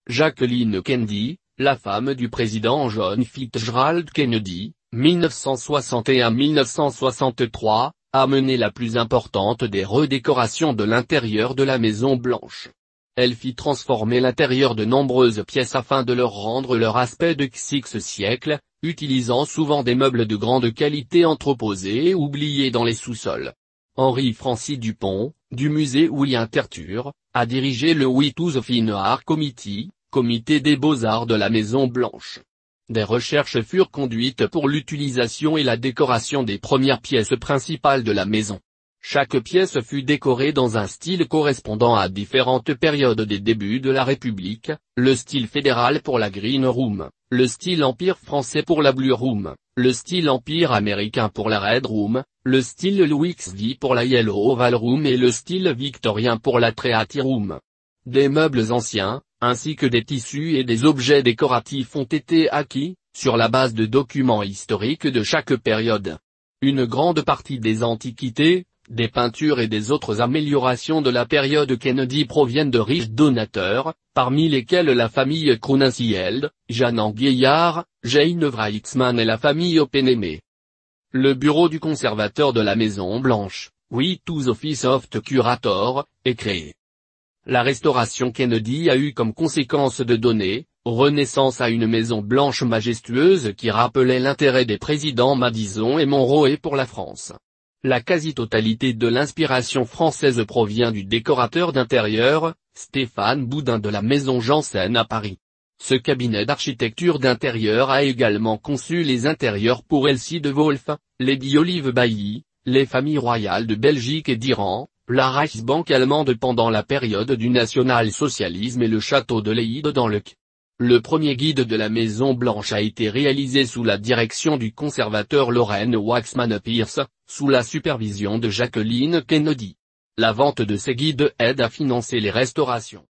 Jacqueline Kennedy, la femme du président John Fitzgerald Kennedy, 1961-1963, a mené la plus importante des redécorations de l'intérieur de la Maison-Blanche. Elle fit transformer l'intérieur de nombreuses pièces afin de leur rendre leur aspect de XX siècle, utilisant souvent des meubles de grande qualité entreposés et oubliés dans les sous-sols. Henri-Francis Dupont, du musée William Terture, a dirigé le We to the Fine Art Committee, comité des beaux-arts de la Maison-Blanche. Des recherches furent conduites pour l'utilisation et la décoration des premières pièces principales de la maison. Chaque pièce fut décorée dans un style correspondant à différentes périodes des débuts de la République, le style fédéral pour la Green Room, le style Empire français pour la Blue Room, le style Empire américain pour la Red Room, le style Louis XV pour la Yellow Oval Room et le style victorien pour la Treaty Room. Des meubles anciens, ainsi que des tissus et des objets décoratifs ont été acquis, sur la base de documents historiques de chaque période. Une grande partie des antiquités, des peintures et des autres améliorations de la période Kennedy proviennent de riches donateurs, parmi lesquels la famille Crowninshield, Jeanne Gaillard, Jane Wrightsman et la famille Oppenheimer. Le bureau du conservateur de la Maison-Blanche, We to the Office of the Curator, est créé. La restauration Kennedy a eu comme conséquence de donner renaissance à une Maison-Blanche majestueuse qui rappelait l'intérêt des présidents Madison et Monroe pour la France. La quasi-totalité de l'inspiration française provient du décorateur d'intérieur, Stéphane Boudin de la Maison Janssen à Paris. Ce cabinet d'architecture d'intérieur a également conçu les intérieurs pour Elsie de Wolf, Lady Olive Bailly, les familles royales de Belgique et d'Iran, la Reichsbank allemande pendant la période du national-socialisme et le château de Leyde dans le Q. Le premier guide de la Maison-Blanche a été réalisé sous la direction du conservateur Lorraine Waxman Pierce, sous la supervision de Jacqueline Kennedy. La vente de ces guides aide à financer les restaurations.